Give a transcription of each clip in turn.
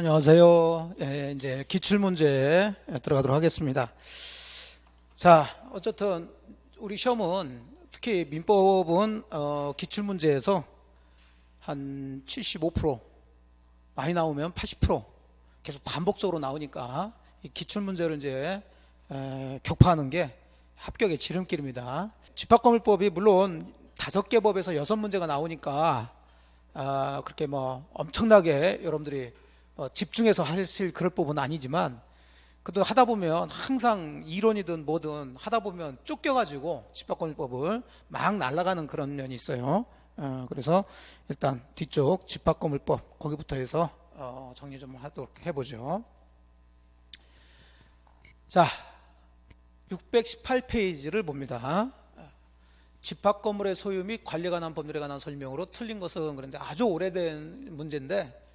안녕하세요. 예, 이제 기출문제에 들어가도록 하겠습니다. 자, 어쨌든 우리 시험은 특히 민법은 기출문제에서 한 75%, 많이 나오면 80% 계속 반복적으로 나오니까 이 기출문제를 이제 격파하는 게 합격의 지름길입니다. 집합검을법이 물론 5개 법에서 6문제가 나오니까 그렇게 뭐 엄청나게 여러분들이 집중해서 하실 그럴 법은 아니지만, 그래도 하다 보면 항상 이론이든 뭐든 하다 보면 쫓겨가지고 집합검을법을 막 날아가는 그런 면이 있어요. 그래서 일단 뒤쪽 집합검을법 거기부터 해서 정리 좀 하도록 해보죠. 자, 618페이지를 봅니다. 집합건물의 소유 및 관리에 관한 법률에 관한 설명으로 틀린 것은, 그런데 아주 오래된 문제인데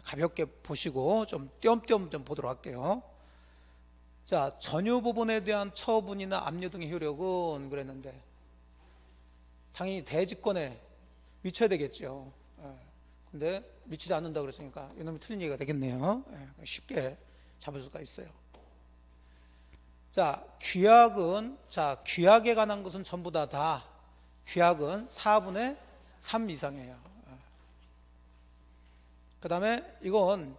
가볍게 보시고 좀 띄엄띄엄 좀 보도록 할게요. 자, 전유 부분에 대한 처분이나 압류 등의 효력은 그랬는데 당연히 대지권에 미쳐야 되겠죠. 근데 미치지 않는다 그랬으니까 이놈이 틀린 얘기가 되겠네요. 쉽게 잡을 수가 있어요. 자, 규약에 관한 것은 전부 다 규약은 4분의 3 이상이에요. 그 다음에 이건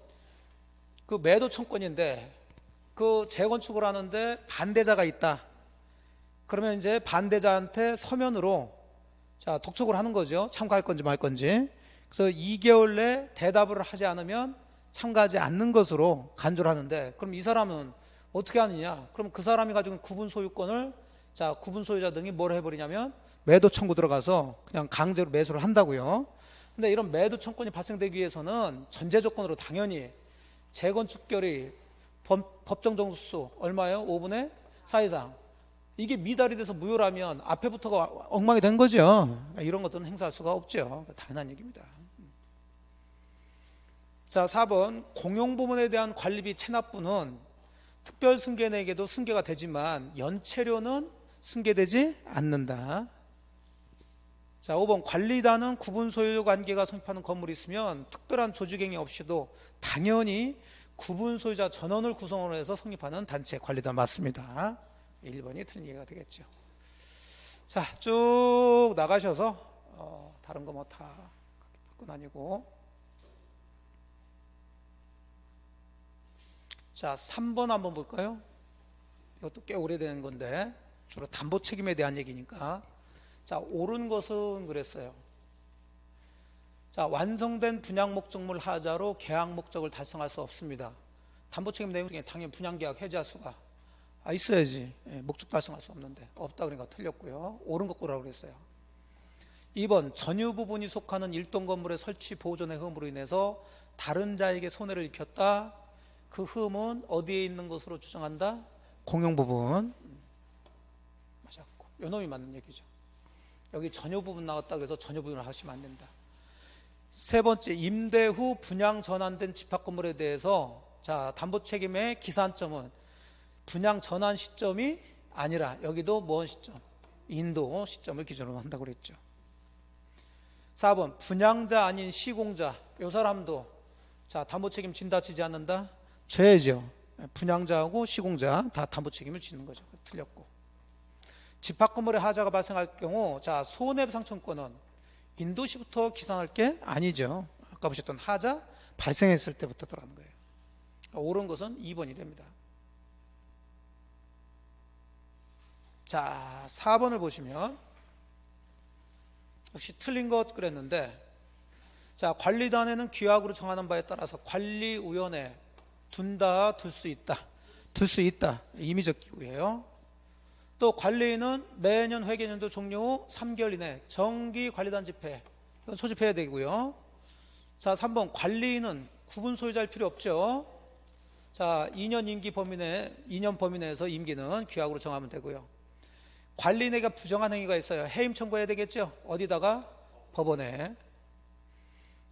그 매도 청권인데 그 재건축을 하는데 반대자가 있다. 그러면 이제 반대자한테 서면으로 독촉을 하는 거죠. 참가할 건지 말 건지. 그래서 2개월 내 대답을 하지 않으면 참가하지 않는 것으로 간주를 하는데, 그럼 이 사람은 어떻게 하느냐? 그럼 그 사람이 가지고 있는 구분 소유권을 구분 소유자 등이 뭘 해버리냐면 매도 청구 들어가서 그냥 강제로 매수를 한다고요. 근데 이런 매도 청권이 발생되기 위해서는 전제 조건으로 당연히 재건축결의 법정 정수 얼마예요? 5분의 4 이상. 이게 미달이 돼서 무효라면 앞에부터가 엉망이 된 거죠. 이런 것들은 행사할 수가 없죠. 당연한 얘기입니다. 자, 4번 공용부문에 대한 관리비 체납분은 특별 승계내에게도 승계가 되지만 연체료는 승계되지 않는다. 자, 5번 관리단은 구분 소유 관계가 성립하는 건물이 있으면 특별한 조직행위 없이도 당연히 구분 소유자 전원을 구성으로 해서 성립하는 단체 관리단 맞습니다. 1번이 틀린 얘기가 되겠죠. 자, 쭉 나가셔서 다른 거 뭐 다 그건 아니고, 자, 3번 한번 볼까요? 이것도 꽤 오래된 건데 주로 담보 책임에 대한 얘기니까. 자, 옳은 것은 그랬어요. 자, 완성된 분양 목적물 하자로 계약 목적을 달성할 수 없습니다. 담보 책임 내용 중에 당연히 분양 계약 해지할 수가 있어야지. 목적 달성할 수 없는데 없다 그러니까 틀렸고요. 옳은 것 고라고 그랬어요. 2번 전유 부분이 속하는 일동 건물의 설치 보존의 흠으로 인해서 다른 자에게 손해를 입혔다. 그 흠은 어디에 있는 것으로 추정한다? 공용 부분. 맞았고, 요놈이 맞는 얘기죠. 여기 전유 부분 나왔다고 해서 전유 부분을 하시면 안 된다. 세 번째, 임대 후 분양 전환된 집합 건물에 대해서 담보 책임의 기산점은 분양 전환 시점이 아니라 여기도 뭔 시점? 인도 시점을 기준으로 한다고 그랬죠. 4번 분양자 아닌 시공자, 이 사람도 담보 책임 진다 지지 않는다? 져야죠. 분양자하고 시공자 다 담보 책임을 지는 거죠. 틀렸고. 집합건물에 하자가 발생할 경우 손해배상청권은 인도시부터 기산할 게 아니죠. 아까 보셨던 하자 발생했을 때부터 들어가는 거예요. 옳은 것은 2번이 됩니다. 자, 4번을 보시면 역시 틀린 것 그랬는데, 자, 관리단에는 규약으로 정하는 바에 따라서 관리위원회 둔다, 둘 수 있다. 임의적 기구예요. 또 관리인은 매년 회계년도 종료 후 3개월 이내 정기 관리단 집회 이건 소집해야 되고요. 자, 3번 관리인은 구분 소유자일 필요 없죠. 자, 2년 임기 범위 내에서 임기는 규약으로 정하면 되고요. 관리인에게 부정한 행위가 있어요. 해임 청구해야 되겠죠. 어디다가? 법원에.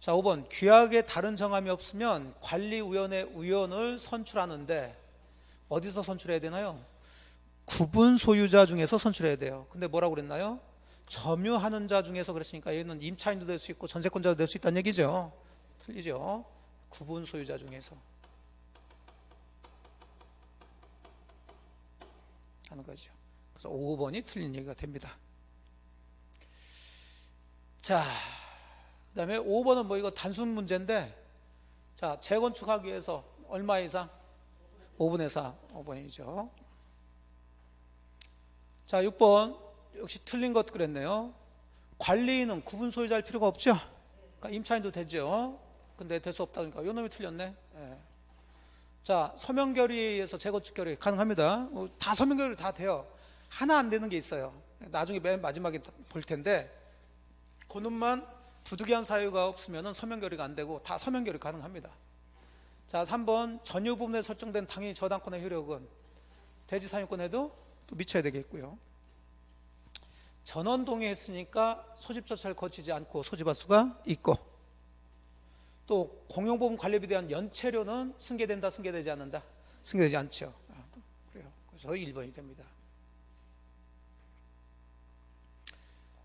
자, 5번 규약에 다른 정함이 없으면 관리위원회 위원을 선출하는데 어디서 선출해야 되나요? 구분 소유자 중에서 선출해야 돼요. 근데 뭐라고 그랬나요? 점유하는 자 중에서 그랬으니까 얘는 임차인도 될 수 있고 전세권자도 될 수 있다는 얘기죠. 틀리죠. 구분 소유자 중에서 하는 거죠. 그래서 5번이 틀린 얘기가 됩니다. 자, 그 다음에 5번은 뭐 이거 단순 문제인데, 자, 재건축하기 위해서 얼마 이상? 5분의 4, 5번이죠. 자, 6번 역시 틀린 것 그랬네요. 관리인은 구분 소유자일 필요가 없죠. 그러니까 임차인도 되죠. 근데 될 수 없다 그러니까 요 놈이 틀렸네. 예. 자, 서명 결의에 의해서 재건축 결의 가능합니다. 다 서명 결의 다 돼요. 하나 안 되는 게 있어요. 나중에 맨 마지막에 볼 텐데, 그놈만 부득이한 사유가 없으면 서명 결의가 안 되고 다 서명 결의 가능합니다. 자, 3번 전유 부분에 설정된 당연히 저당권의 효력은 대지 사용권에도 또 미쳐야 되겠고요. 전원 동의했으니까 소집 절차를 거치지 않고 소집할 수가 있고, 또 공용부분 관리비에 대한 연체료는 승계된다, 승계되지 않는다? 승계되지 않죠. 그래요. 그래서 1번이 됩니다.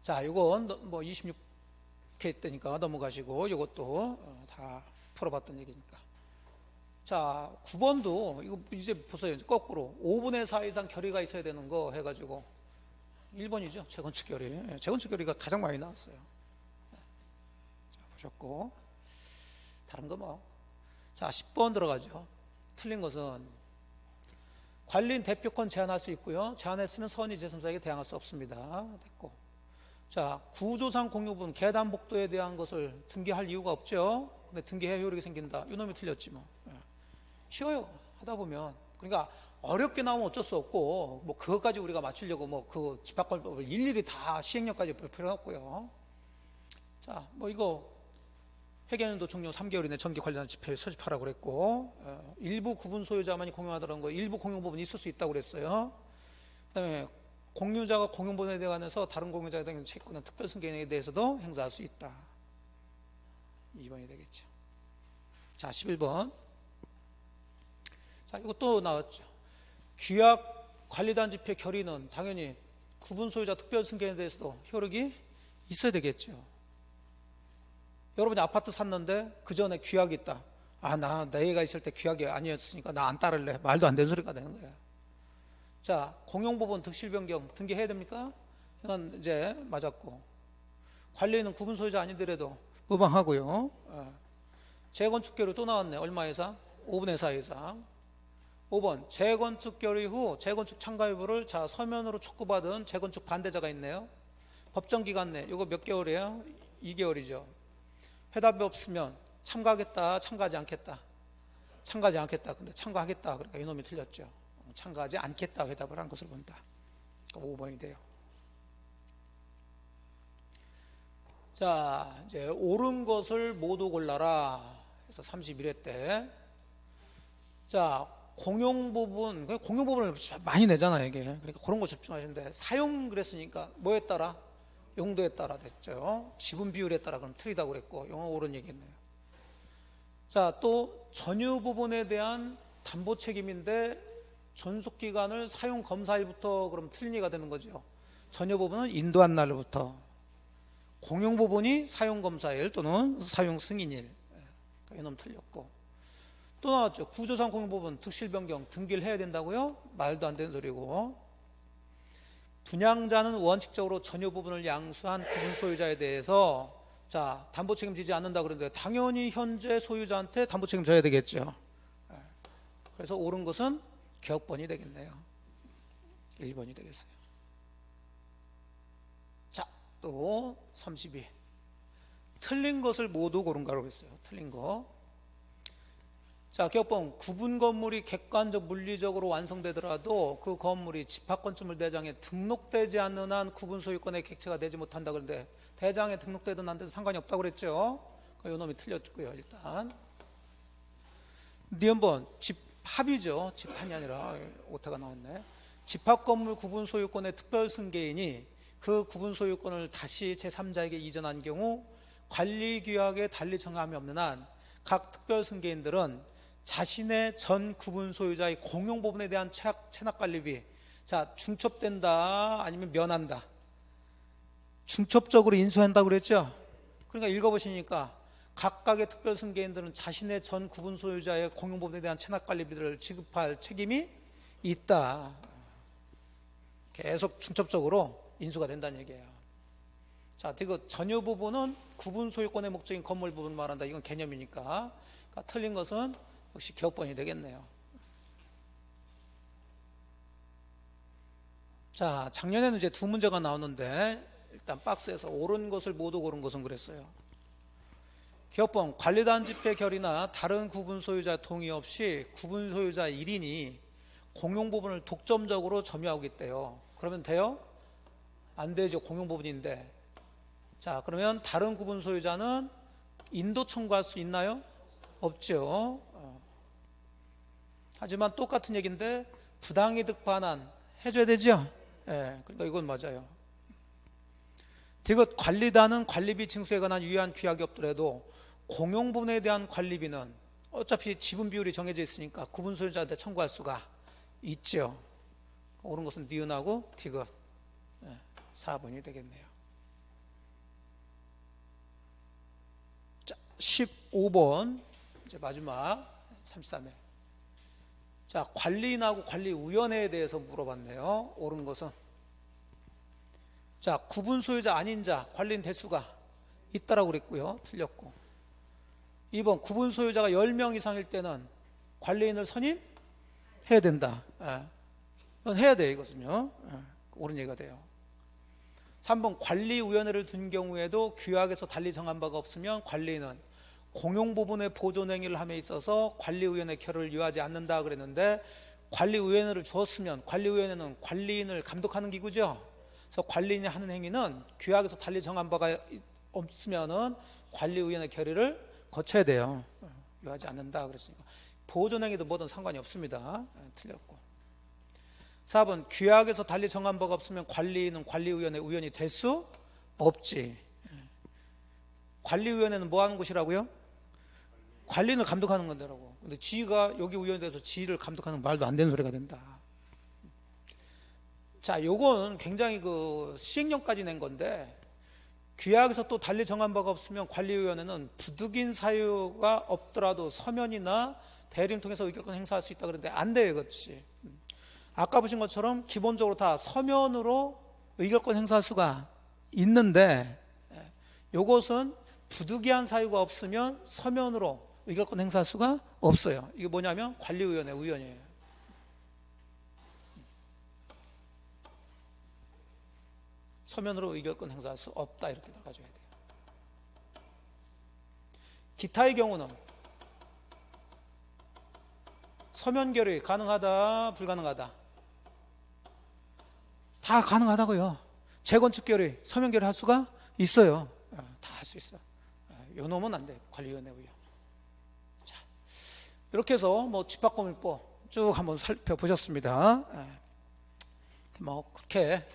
자, 이건 뭐 26회 때니까 넘어가시고, 이것도 다 풀어봤던 얘기니까. 자, 9번도 이거 이제 보세요. 이제 거꾸로 5분의 4 이상 결의가 있어야 되는 거 해가지고 1번이죠. 재건축 결의. 재건축 결의가 가장 많이 나왔어요. 자, 보셨고, 다른 거 뭐. 자, 10번 들어가죠. 틀린 것은 관리인 대표권 제한할 수 있고요. 제한했으면 선의 제3자에게 대항할 수 없습니다. 됐고. 자, 구조상 공유분 계단복도에 대한 것을 등기할 이유가 없죠. 근데 등기해야 효력이 생긴다. 이놈이 틀렸지 뭐. 쉬워요. 하다 보면. 그러니까 어렵게 나오면 어쩔 수 없고, 뭐 그것까지 우리가 맞추려고 뭐 그 집합권법을 일일이 다 시행령까지 볼 필요는 없고요. 자, 뭐 이거 회계연도 종료 3개월 이내 정기 관련 집회를 소집하라고 그랬고, 일부 구분 소유자만이 공유하더라는 거, 일부 공용 부분이 있을 수 있다고 그랬어요. 그다음에 공유자가 공용 부분에 대해서 다른 공유자에 대한 채권은 특별 승계인에 대해서도 행사할 수 있다. 2번이 되겠죠. 자, 11번. 자, 이것도 나왔죠. 규약 관리단 집회 결의는 당연히 구분 소유자 특별 승계인에 대해서도 효력이 있어야 되겠죠. 여러분이 아파트 샀는데 그 전에 규약이 있다. 아, 내가 있을 때 규약이 아니었으니까 나 안 따를래. 말도 안 되는 소리가 되는 거예요. 자, 공용부분 득실 변경 등기해야 됩니까? 이건 이제 맞았고, 관리인은 구분 소유자 아니더라도 무방하고요. 재건축 결의 또 나왔네. 얼마 이상? 5분의 4 이상. 5번 재건축 결의 후 재건축 참가 여부를 자 서면으로 촉구받은 재건축 반대자가 있네요. 법정 기간 내 이거 몇 개월이에요? 2개월이죠. 회답이 없으면 참가하겠다, 참가하지 않겠다. 참가하지 않겠다. 근데 참가하겠다. 그러니까 이놈이 틀렸죠. 참가하지 않겠다 회답을 한 것을 본다. 그러니까 5번이 돼요. 자, 이제 옳은 것을 모두 골라라. 그래서 31회 때. 자, 공용 부분을 많이 내잖아요, 이게. 그러니까 그런 거 집중하시는데, 사용 그랬으니까 뭐에 따라? 용도에 따라 됐죠. 지분 비율에 따라 그럼 틀리다고 그랬고, 영어 옳은 얘기했네요. 자, 또 전유 부분에 대한 담보 책임인데 존속 기간을 사용 검사일부터 그럼 틀린 얘기가 되는 거죠. 전유 부분은 인도한 날부터, 공용 부분이 사용 검사일 또는 사용 승인일. 그러니까 이놈 틀렸고. 또 나왔죠. 구조상 공용 부분 득실 변경 등기를 해야 된다고요? 말도 안 되는 소리고. 분양자는 원칙적으로 전유 부분을 양수한 구분 소유자에 대해서 자 담보 책임지지 않는다 그러는데 당연히 현재 소유자한테 담보 책임 져야 되겠죠. 그래서 옳은 것은 개혁번이 되겠네요. 1번이 되겠어요. 자, 또 32. 틀린 것을 모두 고른가라고 했어요. 틀린 거. 자, 개혁번 구분 건물이 객관적 물리적으로 완성되더라도 그 건물이 집합건축물 대장에 등록되지 않는 한 구분 소유권의 객체가 되지 못한다 그런데 대장에 등록되든 안 되든 상관이 없다고 그랬죠. 이 놈이 틀렸고요. 일단 니은번 집합이죠. 집합이 아니라 오타가 나왔네. 집합건물 구분 소유권의 특별 승계인이 그 구분 소유권을 다시 제3자에게 이전한 경우 관리규약에 달리 정함이 없는 한 각 특별 승계인들은 자신의 전 구분 소유자의 공용 부분에 대한 체납관리비, 자 중첩된다 아니면 면한다. 중첩적으로 인수한다고 그랬죠. 그러니까 읽어보시니까 각각의 특별승계인들은 자신의 전 구분 소유자의 공용법인에 대한 체납관리비를 지급할 책임이 있다. 계속 중첩적으로 인수가 된다는 얘기예요. 자, 이거 전유 부분은 구분 소유권의 목적인 건물 부분 말한다. 이건 개념이니까. 그러니까 틀린 것은 역시 기억번이 되겠네요. 자, 작년에는 이제 두 문제가 나오는데 일단 박스에서 옳은 것을 모두 고른 것은 그랬어요. 기업번 관리단 집회 결의나 다른 구분 소유자 동의 없이 구분 소유자 1인이 공용 부분을 독점적으로 점유하고 있대요. 그러면 돼요? 안 되죠. 공용 부분인데. 자, 그러면 다른 구분 소유자는 인도 청구할 수 있나요? 없죠. 하지만 똑같은 얘기인데 부당이득 반환 해줘야 되죠. 예, 그러니까 이건 맞아요. 디귿 관리단은 관리비 징수에 관한 유효한 규약이 없더라도 공용 부분에 대한 관리비는 어차피 지분 비율이 정해져 있으니까 구분 소유자한테 청구할 수가 있죠. 옳은 것은 니은하고 디귿. 4번이 되겠네요. 자, 15번 이제 마지막 33회. 자, 관리인하고 관리위원회에 대해서 물어봤네요. 옳은 것은 자, 구분 소유자 아닌 자 관리인 대수가 있다라고 그랬고요. 틀렸고 2번 구분 소유자가 10명 이상일 때는 관리인을 선임해야 된다. 이건 해야 돼요. 이것은요. 옳은 얘기가 돼요. 3번 관리위원회를 둔 경우에도 규약에서 달리 정한 바가 없으면 관리인은 공용 부분의 보존 행위를 함에 있어서 관리위원회 결의를 유하지 않는다 그랬는데 관리위원회를 주었으면 관리위원회는 관리인을 감독하는 기구죠. 그래서 관리인이 하는 행위는 규약에서 달리 정한 바가 없으면은 관리위원회 결의를 거쳐야 돼요. 유하지 않는다 그랬으니까 보존 행위도 뭐든 상관이 없습니다. 틀렸고 4번 규약에서 달리 정한 바가 없으면 관리인은 관리위원회 위원이 될 수 없지. 관리위원회는 뭐 하는 곳이라고요? 관리인을 감독하는 건데라고. 근데 지가 여기 위원이 돼서 지를 감독하는 말도 안 되는 소리가 된다. 자, 요건 굉장히 시행령까지 낸 건데 규약에서 또 달리 정한 바가 없으면 관리위원회는 부득인 사유가 없더라도 서면이나 대리를 통해서 의결권 행사할 수 있다 그랬는데 안 돼요. 그것이. 아까 보신 것처럼 기본적으로 다 서면으로 의결권 행사할 수가 있는데 이것은 부득이한 사유가 없으면 서면으로 의결권 행사할 수가 없어요. 이게 뭐냐면 관리위원회 위원이에요. 서면으로 의결권 행사할 수 없다 이렇게 나가줘야 돼요. 기타의 경우는 서면 결의 가능하다 불가능하다? 다 가능하다고요. 재건축 결의 서면 결의 할 수가 있어요. 다 할 수 있어요. 요 놈은 안 돼요. 관리위원회 위원. 자, 이렇게 해서 집합검열법 쭉 한번 살펴보셨습니다. 그렇게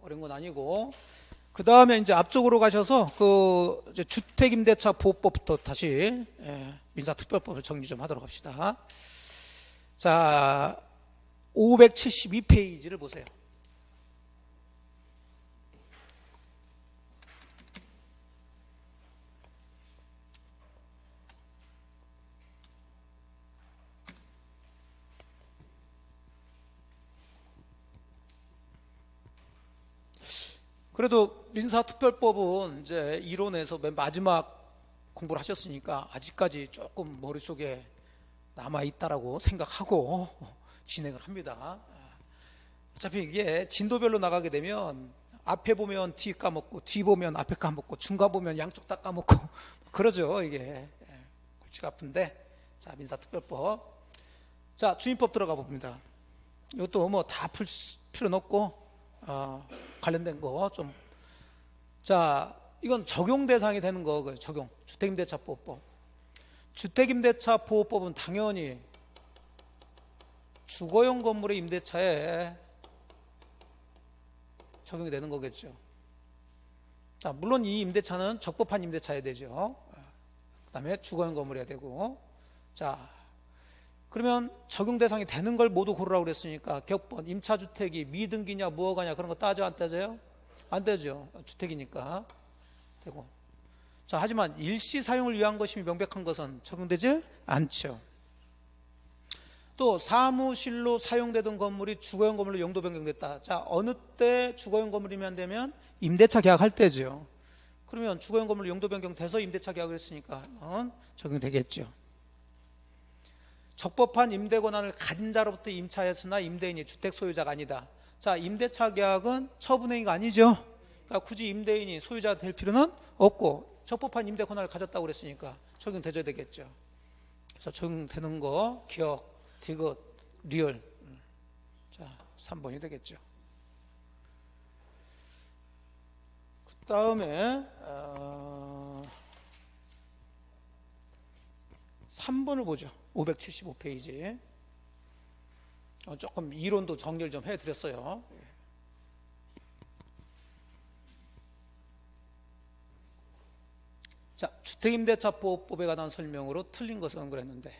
어려운 건 아니고 그 다음에 이제 앞쪽으로 가셔서 이제 주택임대차 보호법부터 다시 민사특별법을 정리 좀 하도록 합시다. 자, 572페이지를 보세요. 그래도 민사특별법은 이제 이론에서 맨 마지막 공부를 하셨으니까 아직까지 조금 머릿속에 남아있다라고 생각하고 진행을 합니다. 어차피 이게 진도별로 나가게 되면 앞에 보면 뒤 까먹고 뒤 보면 앞에 까먹고 중간 보면 양쪽 다 까먹고 그러죠. 이게 골치가 아픈데. 자, 민사특별법. 자, 주임법 들어가 봅니다. 이것도 다 풀 필요는 없고 관련된 거 좀. 자, 이건 적용 대상이 되는 거 적용. 주택임대차 보호법. 주택임대차 보호법은 당연히 주거용 건물의 임대차에 적용이 되는 거겠죠. 자, 물론 이 임대차는 적법한 임대차여야 되죠. 그 다음에 주거용 건물이어야 되고. 자, 그러면 적용 대상이 되는 걸 모두 고르라고 그랬으니까 격번, 임차주택이 미등기냐 무허가냐 그런 거 따져 안 따져요? 안 따져. 주택이니까 되고. 자, 하지만 일시 사용을 위한 것임이 명백한 것은 적용되지 않죠. 또 사무실로 사용되던 건물이 주거용 건물로 용도 변경됐다. 자, 어느 때 주거용 건물이면 되면 임대차 계약할 때죠. 그러면 주거용 건물로 용도 변경돼서 임대차 계약을 했으니까 적용되겠죠. 적법한 임대 권한을 가진 자로부터 임차했으나 임대인이 주택 소유자가 아니다. 자, 임대차 계약은 처분행위가 아니죠. 그러니까 굳이 임대인이 소유자가 될 필요는 없고 적법한 임대 권한을 가졌다고 그랬으니까 적용되줘야 되겠죠. 그래서 적용되는 거 기억, 디귿, 리얼. 자, 3번이 되겠죠. 그 다음에 3번을 보죠. 575페이지. 조금 이론도 정리를 좀 해드렸어요. 자, 주택임대차보호법에 관한 설명으로 틀린 것은 그랬는데,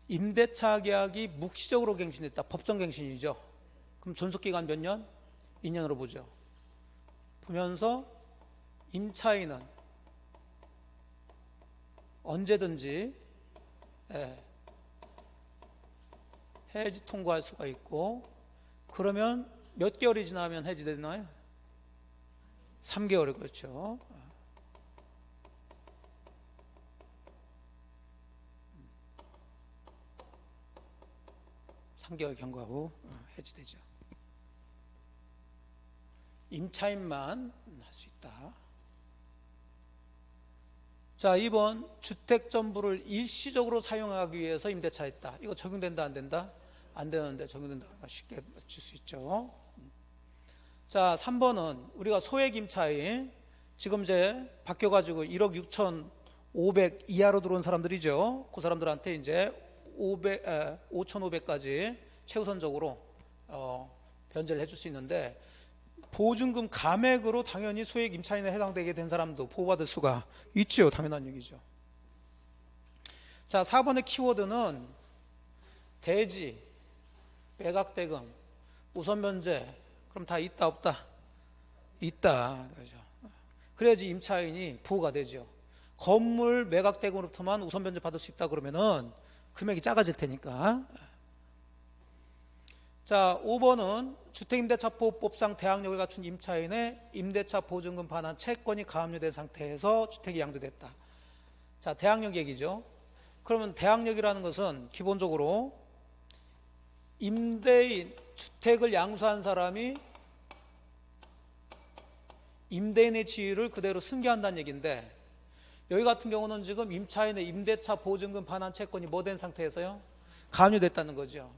임대차 계약이 묵시적으로 갱신됐다. 법정 갱신이죠. 그럼 존속기간 몇 년? 2년으로 보죠. 보면서 임차인은 언제든지 해지 통고할 수가 있고, 그러면 몇 개월이 지나면 해지되나요? 3개월이 그렇죠. 3개월 경과후 해지되죠. 임차인만 할 수 있다. 자, 2번 주택 전부를 일시적으로 사용하기 위해서 임대차 했다. 이거 적용된다 안 된다? 안 되는데 적용된다. 쉽게 맞출 수 있죠. 자, 3번은 우리가 소액 임차인, 지금 이제 바뀌어가지고 1억 6,500 이하로 들어온 사람들이죠. 그 사람들한테 이제 5,500까지 최우선적으로 변제를 해줄 수 있는데, 보증금 감액으로 당연히 소액 임차인에 해당되게 된 사람도 보호받을 수가 있죠. 당연한 얘기죠. 자, 4번의 키워드는 대지, 매각대금, 우선변제. 그럼 다 있다 없다? 있다. 그죠? 그래야지 임차인이 보호가 되죠. 건물 매각대금으로부터만 우선변제 받을 수 있다 그러면은 금액이 작아질 테니까. 자, 5번은 주택임대차보호법상 대항력을 갖춘 임차인의 임대차 보증금 반환 채권이 가압류된 상태에서 주택이 양도됐다. 자, 대항력 얘기죠. 그러면 대항력이라는 것은 기본적으로 임대인, 주택을 양수한 사람이 임대인의 지위를 그대로 승계한다는 얘기인데, 여기 같은 경우는 지금 임차인의 임대차 보증금 반환 채권이 뭐 된 상태에서요? 가압류됐다는 거죠.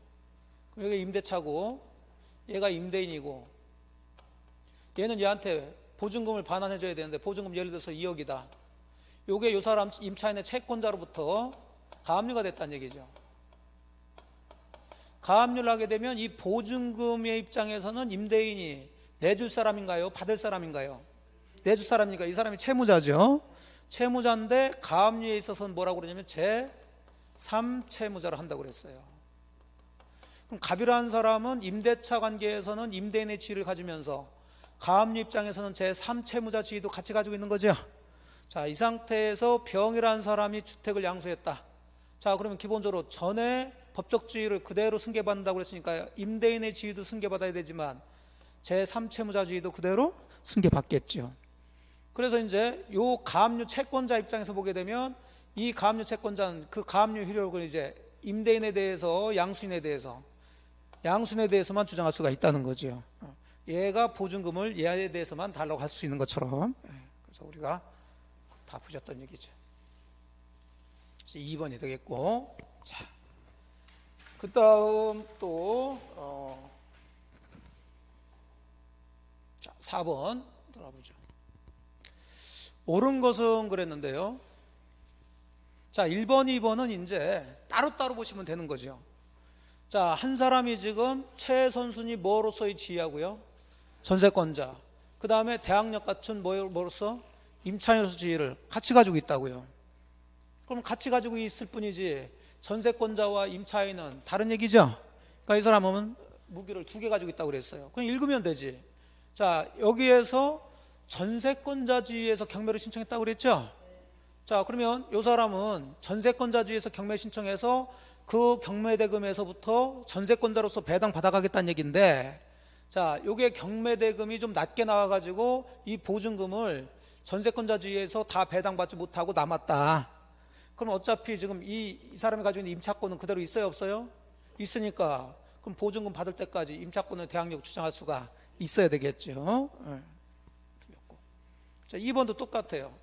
그럼 여기 임대차고 얘가 임대인이고, 얘는 얘한테 보증금을 반환해 줘야 되는데 보증금 예를 들어서 2억이다. 요게 요 사람 임차인의 채권자로부터 가압류가 됐다는 얘기죠. 가압류를 하게 되면 이 보증금의 입장에서는 임대인이 내줄 사람인가요? 받을 사람인가요? 내줄 사람이니까 이 사람이 채무자죠. 채무자인데 가압류에 있어서는 뭐라고 그러냐면 제3채무자로 한다고 그랬어요. 그럼 갑이라는 사람은 임대차 관계에서는 임대인의 지위를 가지면서 가압류 입장에서는 제3채무자 지위도 같이 가지고 있는 거죠. 자, 이 상태에서 병이라는 사람이 주택을 양수했다. 자, 그러면 기본적으로 전에 법적 지위를 그대로 승계받는다고 그랬으니까 임대인의 지위도 승계받아야 되지만 제3채무자 지위도 그대로 승계받겠죠. 그래서 이제 요 가압류 채권자 입장에서 보게 되면 이 가압류 채권자는 그 가압류 효력을 이제 임대인에 대해서 양수인에 대해서만 주장할 수가 있다는 거죠. 얘가 보증금을 얘에 대해서만 달라고 할 수 있는 것처럼. 그래서 우리가 다 보셨던 얘기죠. 그래서 2번이 되겠고, 자, 그 다음 또 4번 돌아보죠. 옳은 것은 그랬는데요. 자, 1번, 2번은 이제 따로따로 보시면 되는 거죠. 자, 한 사람이 지금 최선순위 뭐로서의 지위하고요? 전세권자. 그 다음에 대항력 갖춘 뭐로서? 임차인으로서 지위를 같이 가지고 있다고요. 그럼 같이 가지고 있을 뿐이지 전세권자와 임차인은 다른 얘기죠. 그러니까 이 사람은 무기를 2개 가지고 있다고 그랬어요. 그냥 읽으면 되지. 자, 여기에서 전세권자주의에서 경매를 신청했다고 그랬죠? 자, 그러면 이 사람은 전세권자주의에서 경매 신청해서 그 경매대금에서부터 전세권자로서 배당 받아가겠다는 얘기인데, 자, 요게 경매대금이 좀 낮게 나와가지고 이 보증금을 전세권자주의에서 다 배당받지 못하고 남았다. 그럼 어차피 지금 이 사람이 가지고 있는 임차권은 그대로 있어요, 없어요? 있으니까 그럼 보증금 받을 때까지 임차권을 대항력 주장할 수가 있어야 되겠죠. 틀렸고. 자, 2번도 똑같아요.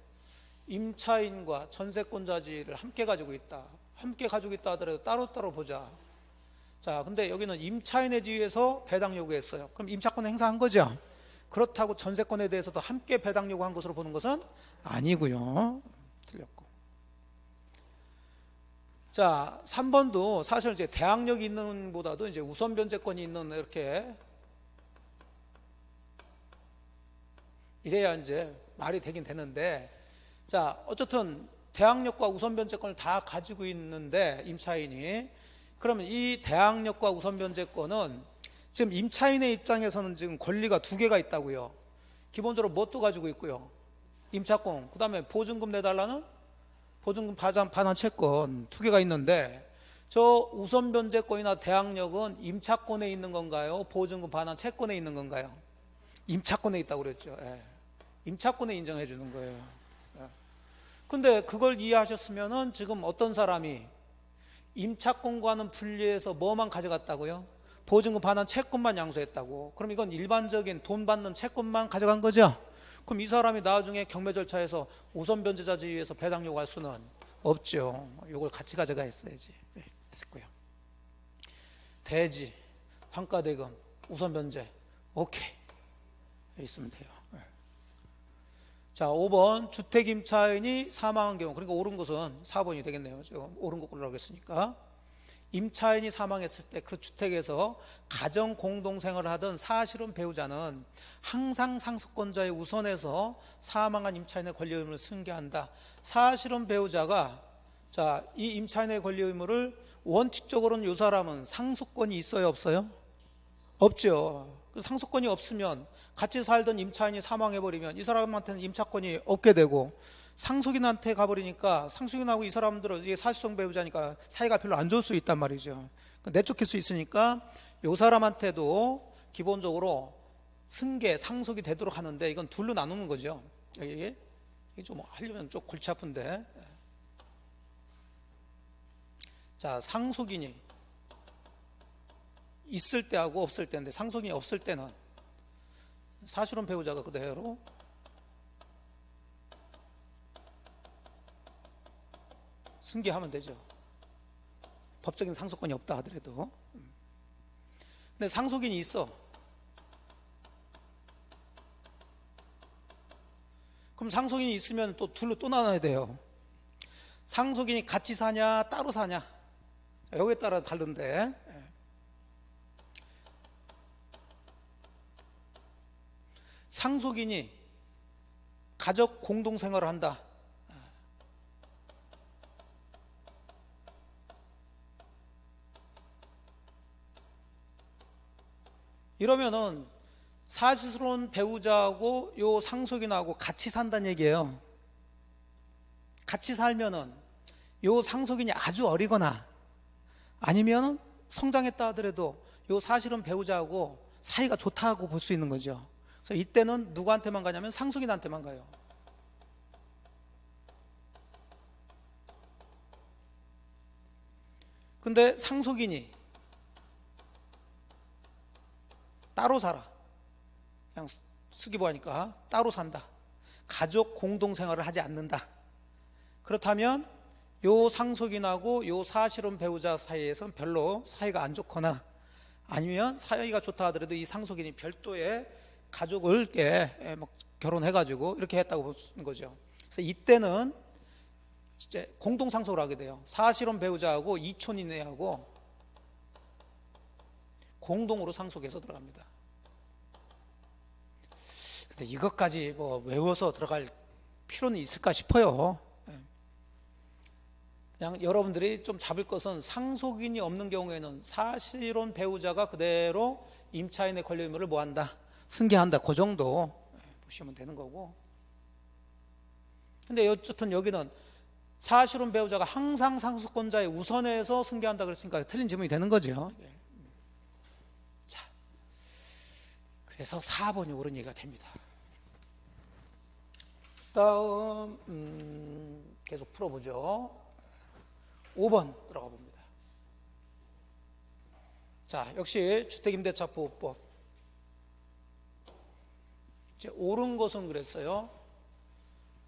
임차인과 전세권자주의를 함께 가지고 있다. 함께 가지고 있다 하더라도 따로따로 보자. 자, 근데 여기는 임차인의 지위에서 배당 요구했어요. 그럼 임차권 행사한 거죠. 그렇다고 전세권에 대해서도 함께 배당 요구한 것으로 보는 것은 아니고요. 틀렸고. 자, 3번도 사실 이제 대항력이 있는 보다도 이제 우선 변제권이 있는 이렇게 이래야 이제 말이 되긴 되는데, 자, 어쨌든 대항력과 우선 변제권을 다 가지고 있는데 임차인이, 그러면 이 대항력과 우선 변제권은 지금 임차인의 입장에서는 지금 권리가 두 개가 있다고요. 기본적으로 뭣도 가지고 있고요. 임차권, 그 다음에 보증금 내달라는 보증금 반환 채권 두 개가 있는데, 저 우선 변제권이나 대항력은 임차권에 있는 건가요? 보증금 반환 채권에 있는 건가요? 임차권에 있다고 그랬죠. 예. 임차권에 인정해 주는 거예요. 예. 근데 그걸 이해하셨으면은 지금 어떤 사람이 임차권과는 분리해서 뭐만 가져갔다고요? 보증금 반환 채권만 양수했다고. 그럼 이건 일반적인 돈 받는 채권만 가져간 거죠? 그럼 이 사람이 나중에 경매 절차에서 우선 변제자주의에서 배당 요구할 수는 없죠. 이걸 같이 가져가 있어야지. 네, 됐고요. 대지, 환가대금, 우선 변제, 오케이. 있으면 돼요. 네. 자, 5번 주택 임차인이 사망한 경우, 그러니까 옳은 것은 4번이 되겠네요. 제가 옳은 거 고르라고 했으니까. 임차인이 사망했을 때 그 주택에서 가정 공동생활을 하던 사실혼 배우자는 항상 상속권자의 우선에서 사망한 임차인의 권리 의무를 승계한다. 사실혼 배우자가, 자, 이 임차인의 권리 의무를 원칙적으로는 이 사람은 상속권이 있어요, 없어요? 없죠. 그 상속권이 없으면 같이 살던 임차인이 사망해버리면 이 사람한테는 임차권이 없게 되고, 상속인한테 가버리니까 상속인하고 이 사람들은 이게 사실혼 배우자니까 사이가 별로 안 좋을 수 있단 말이죠. 내쫓길 수 있으니까 이 사람한테도 기본적으로 승계, 상속이 되도록 하는데, 이건 둘로 나누는 거죠. 이게 좀 하려면 좀 골치 아픈데. 자, 상속인이 있을 때하고 없을 때인데, 상속인이 없을 때는 사실혼 배우자가 그대로 승계하면 되죠. 법적인 상속권이 없다 하더라도. 근데 상속인이 있어. 그럼 상속인이 있으면 또 둘로 또 나눠야 돼요. 상속인이 같이 사냐 따로 사냐, 여기에 따라 다른데, 상속인이 가족 공동생활을 한다. 이러면은 사실혼 배우자하고 요 상속인하고 같이 산다는 얘기예요. 같이 살면은 요 상속인이 아주 어리거나 아니면 성장했다 하더라도 요 사실혼 배우자하고 사이가 좋다고 볼 수 있는 거죠. 그래서 이때는 누구한테만 가냐면 상속인한테만 가요. 근데 상속인이 따로 살아. 그냥 쓰기보하니까 따로 산다. 가족 공동생활을 하지 않는다. 그렇다면 요 상속인하고 요 사실혼 배우자 사이에서는 별로 사이가 안 좋거나, 아니면 사이가 좋다 하더라도 이 상속인이 별도의 가족을 결혼해가지고 이렇게 했다고 보는 거죠. 그래서 이때는 이제 공동상속을 하게 돼요. 사실혼 배우자하고 이촌이네하고 공동으로 상속해서 들어갑니다. 근데 이것까지 뭐 외워서 들어갈 필요는 있을까 싶어요. 그냥 여러분들이 좀 잡을 것은, 상속인이 없는 경우에는 사실혼 배우자가 그대로 임차인의 권리 의무를 뭐한다? 승계한다. 그 정도 보시면 되는 거고. 근데 어쨌든 여기는 사실혼 배우자가 항상 상속권자의 우선에서 승계한다 그랬으니까 틀린 질문이 되는 거죠. 자, 그래서 4번이 옳은 얘기가 됩니다. 다음 계속 풀어보죠. 5번 들어가 봅니다. 자, 역시 주택임대차보호법. 이제 옳은 것은 그랬어요.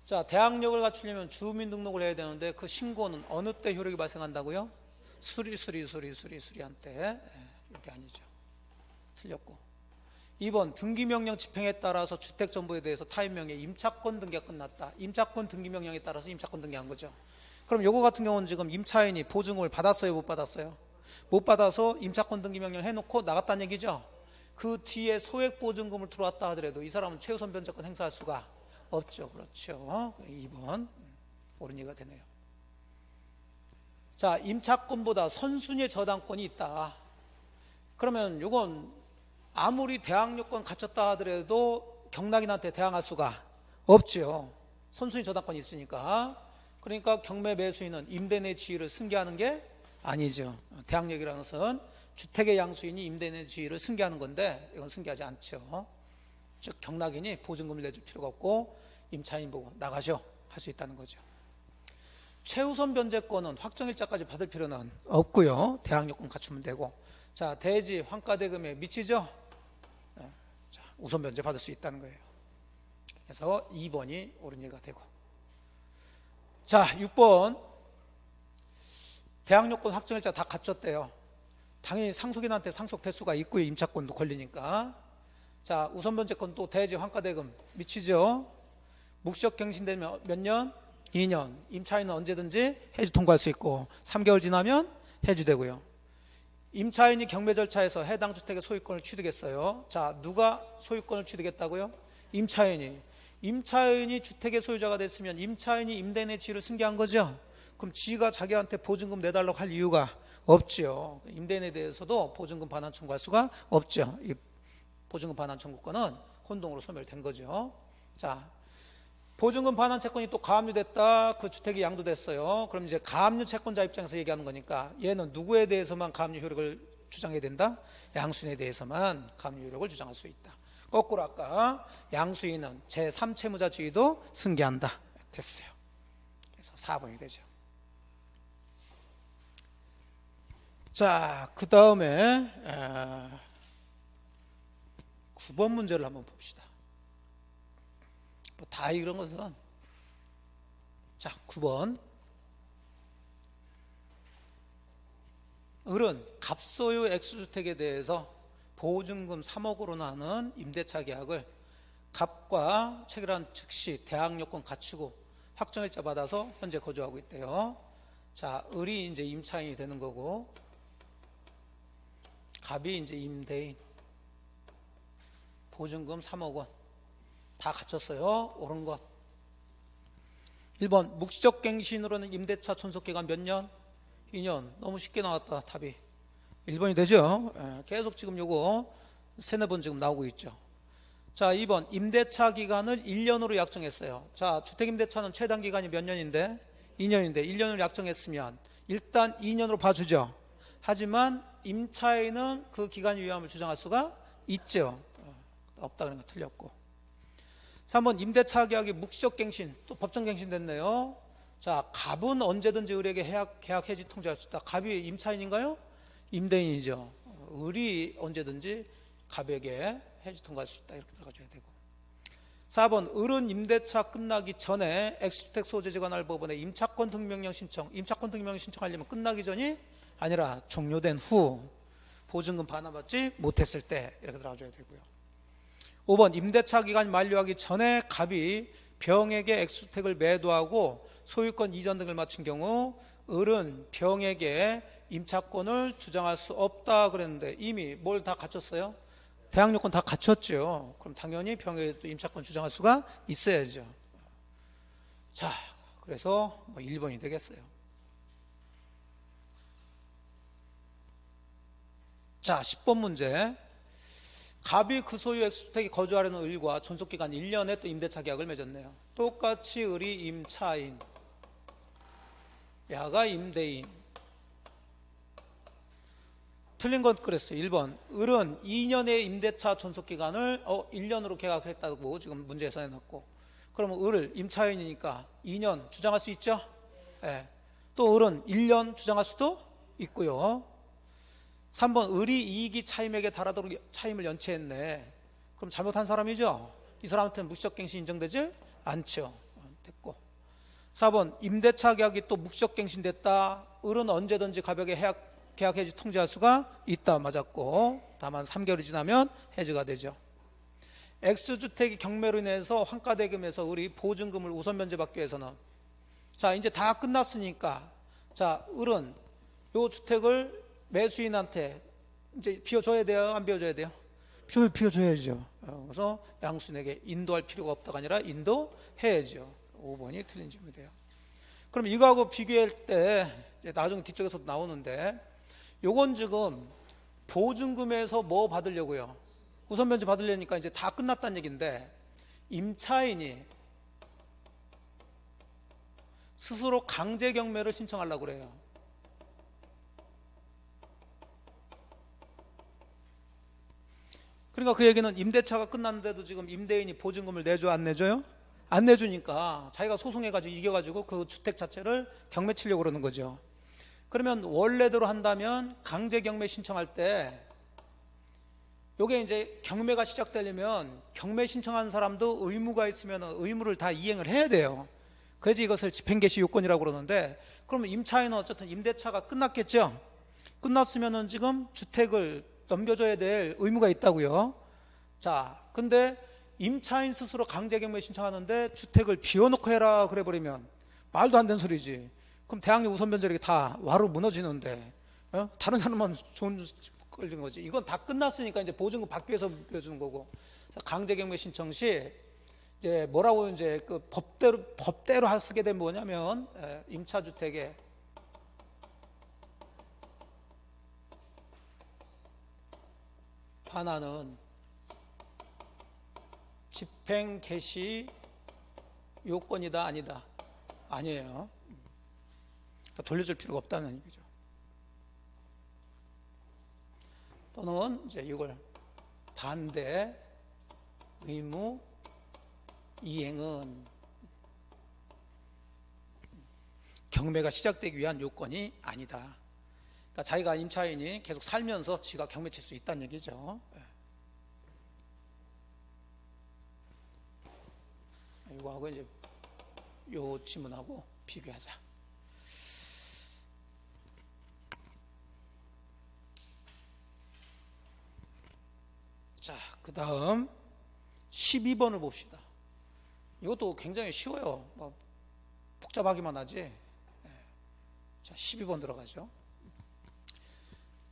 자, 대항력을 갖추려면 주민등록을 해야 되는데 그 신고는 어느 때 효력이 발생한다고요? 수리한 때. 이게 아니죠. 틀렸고. 2번 등기명령 집행에 따라서 주택정보에 대해서 타인명의 임차권 등기가 끝났다. 임차권 등기명령에 따라서 임차권 등기한 거죠. 그럼 요거 같은 경우는 지금 임차인이 보증금을 받았어요, 못 받았어요? 못 받아서 임차권 등기명령 해놓고 나갔다는 얘기죠. 그 뒤에 소액보증금을 들어왔다 하더라도 이 사람은 최우선 변제권 행사할 수가 없죠. 그렇죠. 2번 옳은 얘기가 되네요. 자, 임차권보다 선순위의 저당권이 있다. 그러면 요건 아무리 대항력권 갖췄다 하더라도 경락인한테 대항할 수가 없죠. 선순위 저당권이 있으니까. 그러니까 경매 매수인은 임대 내 지위를 승계하는 게 아니죠. 대항력이라는 것은 주택의 양수인이 임대 내 지위를 승계하는 건데 이건 승계하지 않죠. 즉 경락인이 보증금을 내줄 필요가 없고 임차인 보고 나가죠 할 수 있다는 거죠. 최우선 변제권은 확정일자까지 받을 필요는 없고요. 대항력권 갖추면 되고. 자, 대지 환가대금에 미치죠. 자, 우선 변제 받을 수 있다는 거예요. 그래서 2번이 옳은 얘기가 되고. 자, 6번 대항력권 확정일자 다 갖췄대요. 당연히 상속인한테 상속될 수가 있고요. 임차권도 걸리니까. 자, 우선 변제권 또 대지 환가대금 미치죠. 묵시적 갱신되면 몇 년? 2년. 임차인은 언제든지 해지 통과할 수 있고 3개월 지나면 해지되고요. 임차인이 경매 절차에서 해당 주택의 소유권을 취득했어요. 자, 누가 소유권을 취득했다고요? 임차인이 주택의 소유자가 됐으면 임차인이 임대 내 지위를 승계한 거죠. 그럼 지가 자기한테 보증금 내달라고 할 이유가 없죠. 임대인에 대해서도 보증금 반환 청구할 수가 없죠. 이 보증금 반환 청구권은 혼동으로 소멸된 거죠. 자, 보증금 반환 채권이 또 가압류됐다. 그 주택이 양도됐어요. 그럼 이제 가압류 채권자 입장에서 얘기하는 거니까 얘는 누구에 대해서만 가압류 효력을 주장해야 된다? 양수인에 대해서만 가압류 효력을 주장할 수 있다. 거꾸로 아까 양수인은 제3채무자 지위도 승계한다. 됐어요. 그래서 4번이 되죠. 자, 그 다음에 9번 문제를 한번 봅시다. 뭐 다 이런 것은 자, 9번 을은 갑소유 액수주택에 대해서 보증금 3억으로 나눈 임대차 계약을 갑과 체결한 즉시 대항력권 갖추고 확정일자 받아서 현재 거주하고 있대요. 자, 을이 이제 임차인이 되는 거고 갑이 이제 임대인, 보증금 3억 원 다 갖췄어요. 옳은 것. 1번 묵시적 갱신으로는 임대차 존속기간 몇 년? 2년. 너무 쉽게 나왔다. 답이 1번이 되죠. 계속 지금 요거 3-4번 지금 나오고 있죠. 자, 2번 임대차 기간을 1년으로 약정했어요. 자, 주택임대차는 최단 기간이 몇 년인데? 2년인데 1년으로 약정했으면 일단 2년으로 봐주죠. 하지만 임차인은 그 기간 유예함을 주장할 수가 있죠. 없다 그러니까 틀렸고. 3번 임대차 계약이 묵시적 갱신, 또 법정 갱신 됐네요. 자, 갑은 언제든지 을에게 계약 해지 통지할 수 있다. 갑이 임차인인가요? 임대인이죠. 을이 언제든지 갑에게 해지 통과할 수 있다. 이렇게 들어가줘야 되고. 4번 을은 임대차 끝나기 전에 X주택 소재지 관할 법원에 임차권 등기명령 신청. 임차권 등기명령 신청하려면 끝나기 전이 아니라 종료된 후 보증금 반환받지 못했을 때 이렇게 들어가줘야 되고요. 5번 임대차 기간이 만료하기 전에 갑이 병에게 X주택을 매도하고 소유권 이전 등을 마친 경우 을은 병에게 임차권을 주장할 수 없다 그랬는데 이미 뭘 다 갖췄어요? 대항력권 다 갖췄죠. 그럼 당연히 병에게도 임차권 주장할 수가 있어야죠. 자, 그래서 1번이 되겠어요. 자, 10번 문제. 갑이 그 소유 X주택에 거주하려는 을과 존속기간 1년에 또 임대차 계약을 맺었네요. 똑같이 을이 임차인, 야가 임대인. 틀린 건 그랬어요. 1번 을은 2년의 임대차 존속기간을 1년으로 계약을 했다고 지금 문제에서 해놨고, 그러면 을을 임차인이니까 2년 주장할 수 있죠. 네. 또 을은 1년 주장할 수도 있고요. 3번 을이 이익이 차임에게 달하도록 차임을 연체했네. 그럼 잘못한 사람이죠. 이 사람한테는 묵시적갱신 인정되지 않죠. 됐고. 4번 임대차 계약이 또 묵시적갱신됐다. 을은 언제든지 가볍게 계약 해지 통지할 수가 있다. 맞았고. 다만 3개월이 지나면 해지가 되죠. X주택이 경매로 인해서 환가대금에서 을이 보증금을 우선 면제받기 위해서는, 자 이제 다 끝났으니까, 자 을은 요 주택을 매수인한테 이제 비워줘야 돼요? 안 비워줘야 돼요? 비워줘야죠. 그래서 양수인에게 인도할 필요가 없다가 아니라 인도해야죠. 5번이 틀린 질문이 돼요. 그럼 이거하고 비교할 때 이제 나중에 뒤쪽에서도 나오는데, 요건 지금 보증금에서 뭐 받으려고요? 우선 면제 받으려니까 이제 다 끝났다는 얘기인데, 임차인이 스스로 강제 경매를 신청하려고 그래요. 그러니까 그 얘기는 임대차가 끝났는데도 지금 임대인이 보증금을 내줘 안 내줘요? 안 내주니까 자기가 소송해가지고 이겨가지고 그 주택 자체를 경매 치려고 그러는 거죠. 그러면 원래대로 한다면 강제 경매 신청할 때 요게 이제 경매가 시작되려면 경매 신청하는 사람도 의무가 있으면 의무를 다 이행을 해야 돼요. 그래서 이것을 집행개시 요건이라고 그러는데, 그러면 임차인은 어쨌든 임대차가 끝났겠죠. 끝났으면은 지금 주택을 넘겨줘야 될 의무가 있다고요. 자, 근데 임차인 스스로 강제경매 신청하는데 주택을 비워놓고 해라 그래 버리면 말도 안 되는 소리지. 그럼 대항력 우선 변제력이 다 와로 무너지는데, 다른 사람만 좋은 걸린 거지. 이건 다 끝났으니까 이제 보증금 받기 위해서 비워주는 거고. 강제경매 신청 시 이제 뭐라고 이제 그 법대로 쓰게 되면 뭐냐면, 임차주택에 반하는 집행 개시 요건이다 아니다? 아니에요. 그러니까 돌려줄 필요가 없다는 얘기죠. 또는 이제 이걸 반대 의무 이행은 경매가 시작되기 위한 요건이 아니다. 그러니까 자기가 임차인이 계속 살면서 지가 경매 칠 수 있다는 얘기죠. 이거하고 이제 요 지문하고 비교하자. 자, 그 다음 12번을 봅시다. 이것도 굉장히 쉬워요. 뭐 복잡하기만 하지. 자, 12번 들어가죠.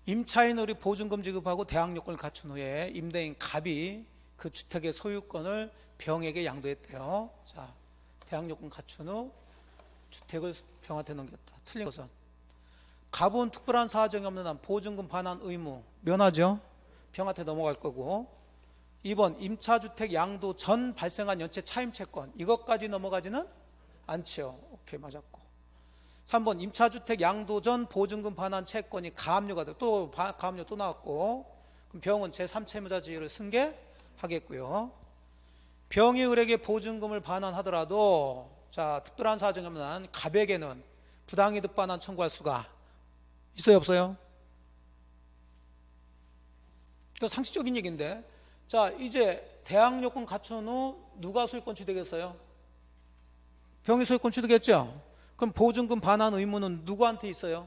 임차인으로 보증금 지급하고 대항 요건을 갖춘 후에 임대인 갑이 그 주택의 소유권을 병에게 양도했대요. 자, 대항 요건 갖춘 후 주택을 병한테 넘겼다. 틀린 것은, 갑은 특별한 사정이 없는 한 보증금 반환 의무 면하죠. 병한테 넘어갈 거고. 2번 임차주택 양도 전 발생한 연체 차임 채권, 이것까지 넘어가지는 않죠. 오케이, 맞았고. 3번 임차주택 양도 전 보증금 반환 채권이 가압류가 돼. 또 가압류 또 나왔고, 그럼 병은 제3채무자지위를 승계하겠고요. 병이 을에게 보증금을 반환하더라도, 자, 특별한 사정이 없는 한 갑에게는 부당이득 반환 청구할 수가 있어요, 없어요? 그 상식적인 얘기인데, 자, 이제 대항 요건 갖춘 후 누가 소유권 취득했어요? 병이 소유권 취득했죠? 그럼 보증금 반환 의무는 누구한테 있어요?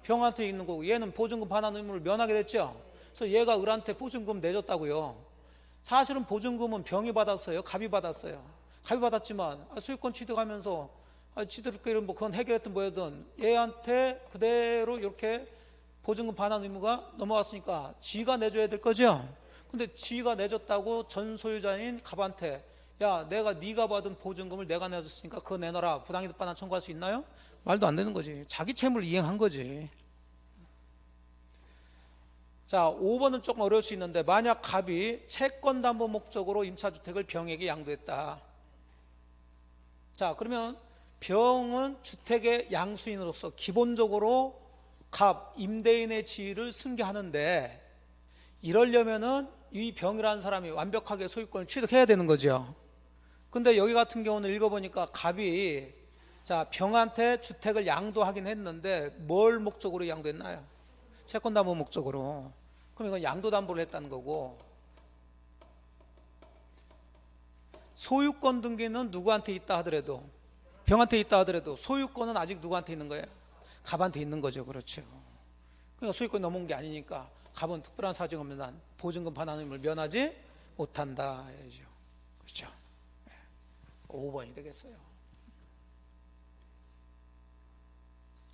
병한테 있는 거고, 얘는 보증금 반환 의무를 면하게 됐죠? 그래서 얘가 을한테 보증금 내줬다고요. 사실은 보증금은 병이 받았어요? 갑이 받았어요? 갑이 받았지만 소유권 취득하면서 취득을 뭐 그건 해결했든 뭐였든 얘한테 그대로 이렇게 보증금 반환 의무가 넘어갔으니까 지가 내줘야 될 거죠? 근데 지가 내줬다고 전 소유자인 갑한테, 야, 네가 받은 보증금을 내가 내줬으니까 그거 내놔라, 부당이득 반환 청구할 수 있나요? 말도 안 되는 거지. 자기 채무를 이행한 거지. 자, 5번은 조금 어려울 수 있는데 만약 갑이 채권담보 목적으로 임차주택을 병에게 양도했다. 자, 그러면 병은 주택의 양수인으로서 기본적으로 갑, 임대인의 지위를 승계하는데 이러려면은 이 병이라는 사람이 완벽하게 소유권을 취득해야 되는 거죠. 근데 여기 같은 경우는 읽어보니까 갑이 자, 병한테 주택을 양도하긴 했는데 뭘 목적으로 양도했나요? 채권담보 목적으로. 그럼 이건 양도담보를 했다는 거고, 소유권 등기는 누구한테 있다 하더라도, 병한테 있다 하더라도 소유권은 아직 누구한테 있는 거예요? 갑한테 있는 거죠. 그렇죠. 그러니까 소유권이 넘어온 게 아니니까 갑은 특별한 사정 없는 한 보증금 반환임을 면하지 못한다 해야죠. 그렇죠. 5번이 되겠어요.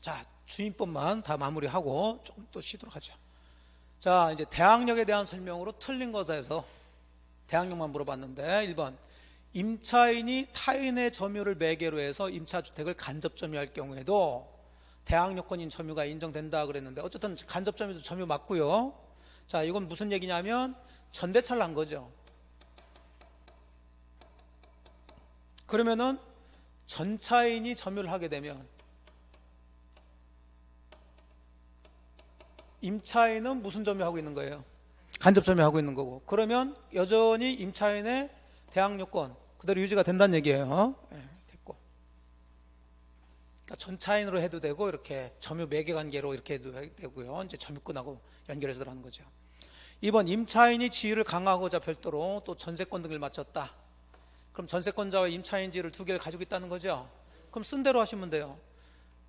자, 주임법만 다 마무리하고 조금 또 쉬도록 하죠. 자, 이제 대항력에 대한 설명으로 틀린 것에서 대항력만 물어봤는데 1번 임차인이 타인의 점유를 매개로 해서 임차주택을 간접 점유할 경우에도 대항력권인 점유가 인정된다 그랬는데 어쨌든 간접 점유도 점유 맞고요. 자, 이건 무슨 얘기냐면 전대차를 한 거죠. 그러면은 전차인이 점유를 하게 되면 임차인은 무슨 점유하고 있는 거예요? 간접 점유하고 있는 거고, 그러면 여전히 임차인의 대항력권 그대로 유지가 된다는 얘기예요. 네, 됐고. 그러니까 전차인으로 해도 되고 이렇게 점유 매개 관계로 이렇게 해도 되고요. 이제 점유권하고 연결해서 하는 거죠. 2번 임차인이 지위를 강화하고자 별도로 또 전세권 등을 마쳤다. 그럼 전세권자와 임차인 지위를 두 개를 가지고 있다는 거죠. 그럼 쓴 대로 하시면 돼요.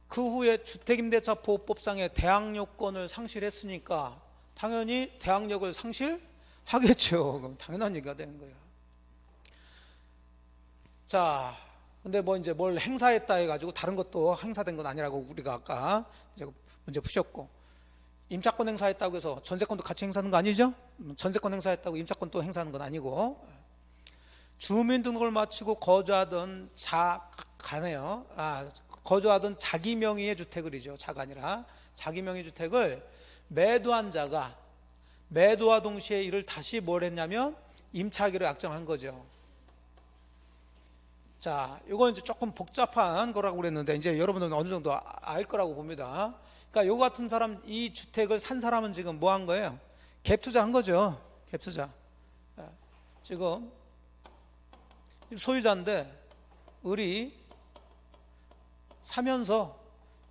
그 후에 주택임대차보호법상의 대항력권을 상실했으니까 당연히 대항력을 상실하겠죠. 그럼 당연한 얘기가 되는 거예요. 자, 근데 뭐 이제 뭘 행사했다 해가지고 다른 것도 행사된 건 아니라고 우리가 아까 이제 문제 푸셨고, 임차권 행사했다고 해서 전세권도 같이 행사하는 거 아니죠? 전세권 행사했다고 임차권 또 행사하는 건 아니고, 주민등록을 마치고 거주하던 가네요. 거주하던 자기 명의의 주택을이죠. 자가 아니라 자기 명의 주택을 매도한 자가 매도와 동시에 이를 다시 뭘 했냐면 임차하기로 약정한 거죠. 자, 이건 이제 조금 복잡한 거라고 그랬는데 이제 여러분들은 어느 정도 알 거라고 봅니다. 그러니까 요 같은 사람, 이 주택을 산 사람은 지금 뭐 한 거예요? 갭 투자한 거죠. 갭 투자. 지금 소유자인데 을이 사면서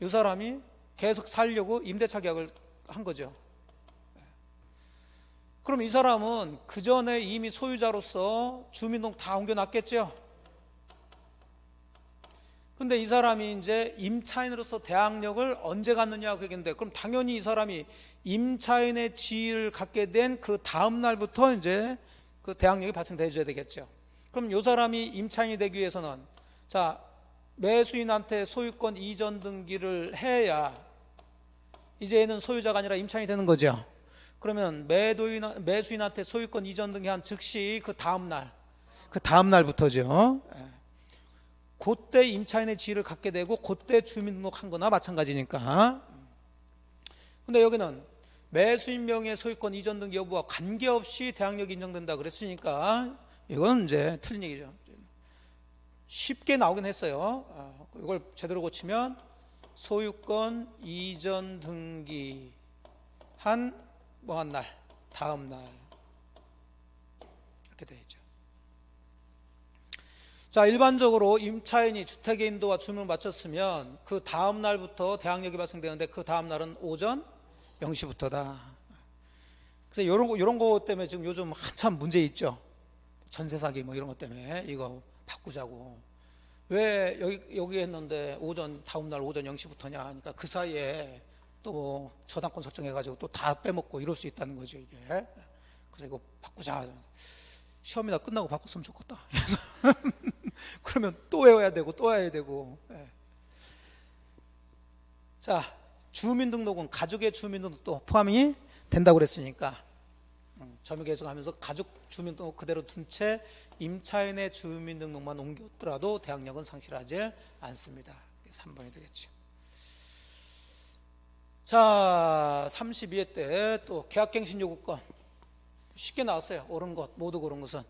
이 사람이 계속 살려고 임대차 계약을 한 거죠. 그럼 이 사람은 그 전에 이미 소유자로서 주민등록 다 옮겨놨겠죠. 근데 이 사람이 이제 임차인으로서 대항력을 언제 갖느냐 그 얘기인데, 그럼 당연히 이 사람이 임차인의 지위를 갖게 된 그 다음 날부터 이제 그 대항력이 발생돼줘야 되겠죠. 그럼 이 사람이 임차인이 되기 위해서는 자, 매수인한테 소유권 이전 등기를 해야 이제는 소유자가 아니라 임차인이 되는 거죠. 그러면 매수인한테 소유권 이전 등기한 즉시 그 다음 날부터죠. 그때 임차인의 지위를 갖게 되고 그때 주민등록한 거나 마찬가지니까. 근데 여기는 매수인 명의 소유권 이전 등기 여부와 관계없이 대항력이 인정된다 그랬으니까 이건 이제 틀린 얘기죠. 쉽게 나오긴 했어요. 이걸 제대로 고치면 소유권 이전 등기 한 뭐한 날, 다음 날 이렇게 되죠. 자, 일반적으로 임차인이 주택의 인도와 주문을 마쳤으면 그 다음 날부터 대항력이 발생되는데 그 다음 날은 오전 0시부터다. 그래서 이런 거 때문에 지금 요즘 한참 문제 있죠. 전세 사기 뭐 이런 것 때문에 이거 바꾸자고. 왜 여기 했는데 다음 날 오전 0시부터냐 하니까 그 사이에 또 저당권 설정해가지고 또 다 빼먹고 이럴 수 있다는 거죠, 이게. 그래서 이거 바꾸자. 시험이나 끝나고 바꿨으면 좋겠다. 그러면 또 외워야 되고 또 해야 되고. 자, 주민등록은 가족의 주민등록도 포함이 된다고 그랬으니까 점유 계속하면서 가족 주민등록 그대로 둔 채 임차인의 주민등록만 옮겼더라도 대항력은 상실하지 않습니다. 3번이 되겠죠. 자, 32회 때 또 계약갱신 요구권 쉽게 나왔어요. 옳은 것, 모두 고른 것은.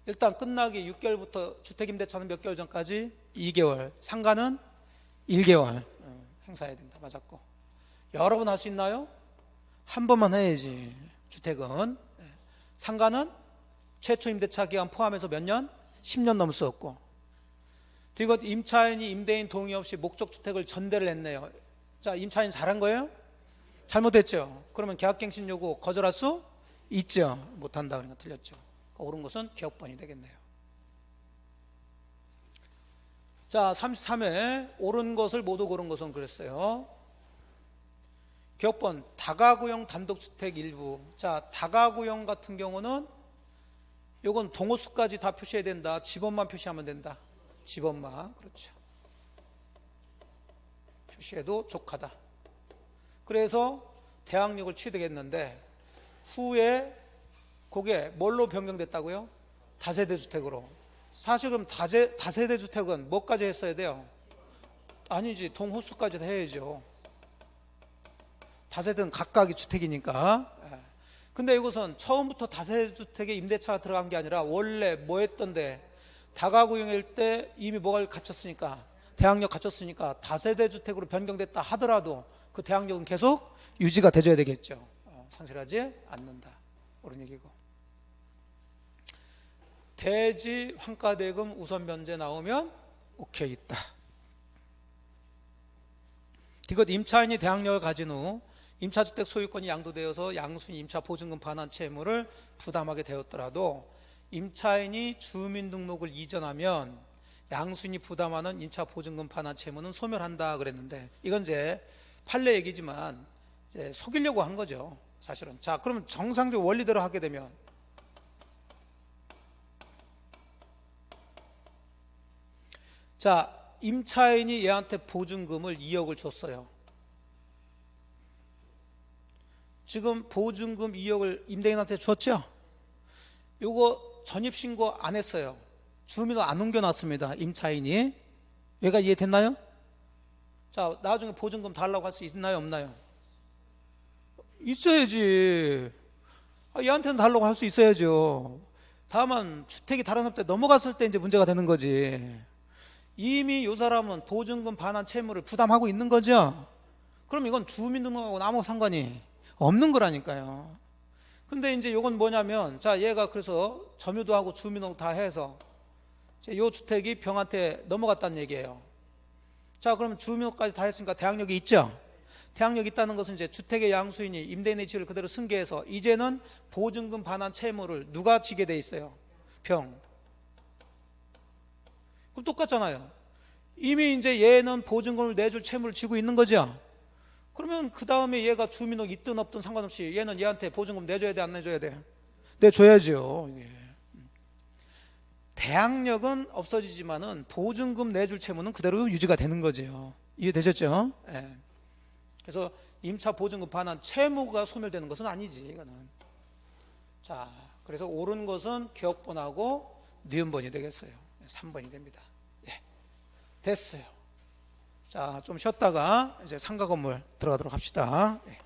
일단 끝나기 6개월부터 주택임대차는 몇 개월 전까지? 2개월. 상가는 1개월 행사해야 된다. 맞았고. 여러 번 할 수 있나요? 한 번만 해야지. 주택은. 상가는 최초 임대차 기간 포함해서 몇 년? 10년 넘을 수 없고. 이것 임차인이 임대인 동의 없이 목적주택을 전대를 했네요. 자, 임차인 잘한 거예요? 잘못했죠. 그러면 계약갱신 요구 거절할 수 있죠. 못한다 그러니까 틀렸죠. 옳은 것은 기업번이 되겠네요. 자, 33회 옳은 것을 모두 고른 것은 그랬어요. 기업번 다가구형 단독주택 일부. 자, 다가구형 같은 경우는 요건 동호수까지 다 표시해야 된다. 집원만 표시하면 된다. 집원만. 그렇죠. 표시해도 족하다. 그래서 대항력을 취득했는데 후에 그게 뭘로 변경됐다고요? 다세대 주택으로. 사실 그럼 다세대 주택은 뭐까지 했어야 돼요? 아니지, 동호수까지 해야죠. 다세대는 각각이 주택이니까. 근데 이것은 처음부터 다세대 주택에 임대차가 들어간 게 아니라 원래 뭐 했던데 다가구형일 때 이미 뭐가 갖췄으니까, 대항력 갖췄으니까 다세대 주택으로 변경됐다 하더라도 그 대항력은 계속 유지가 돼줘야 되겠죠. 상실하지 않는다. 옳은 얘기고. 대지 환가대금 우선 변제 나오면 오케이 있다. 이것 임차인이 대항력을 가진 후 임차주택 소유권이 양도되어서 양수인 임차보증금 반환 채무를 부담하게 되었더라도 임차인이 주민등록을 이전하면 양수인이 부담하는 임차보증금 반환 채무는 소멸한다 그랬는데, 이건 이제 판례 얘기지만 이제 속이려고 한 거죠, 사실은. 자, 그러면 정상적 원리대로 하게 되면 자, 임차인이 얘한테 보증금을 2억을 줬어요. 지금 보증금 2억을 임대인한테 줬죠? 요거 전입신고 안 했어요. 주민을 안 옮겨놨습니다. 임차인이. 얘가 이해됐나요? 자, 나중에 보증금 달라고 할 수 있나요, 없나요? 있어야지. 얘한테는 달라고 할 수 있어야죠. 다만 주택이 다른 사람한테 넘어갔을 때 이제 문제가 되는 거지. 이미 이 사람은 보증금 반환 채무를 부담하고 있는 거죠. 그럼 이건 주민등록하고는 아무 상관이 없는 거라니까요. 근데 이제 이건 뭐냐면, 자, 얘가 그래서 점유도 하고 주민등록 다 해서 이 주택이 병한테 넘어갔다는 얘기예요. 자, 그럼 주민등록까지 다 했으니까 대항력이 있죠. 대항력이 있다는 것은 이제 주택의 양수인이 임대인의 지위를 그대로 승계해서 이제는 보증금 반환 채무를 누가 지게 돼 있어요? 병. 그럼 똑같잖아요. 이미 이제 얘는 보증금을 내줄 채무를 지고 있는 거죠. 그러면 그 다음에 얘가 주민등록 있든 없든 상관없이 얘는 얘한테 보증금 내줘야 돼, 안 내줘야 돼? 내줘야죠. 대항력은 없어지지만은 보증금 내줄 채무는 그대로 유지가 되는 거죠. 이해되셨죠? 네. 그래서 임차 보증금 반환 채무가 소멸되는 것은 아니지, 이거는. 자, 그래서 옳은 것은 기억번하고 니은번이 되겠어요. 3번이 됩니다. 예. 됐어요. 자, 좀 쉬었다가 이제 상가 건물 들어가도록 합시다. 예.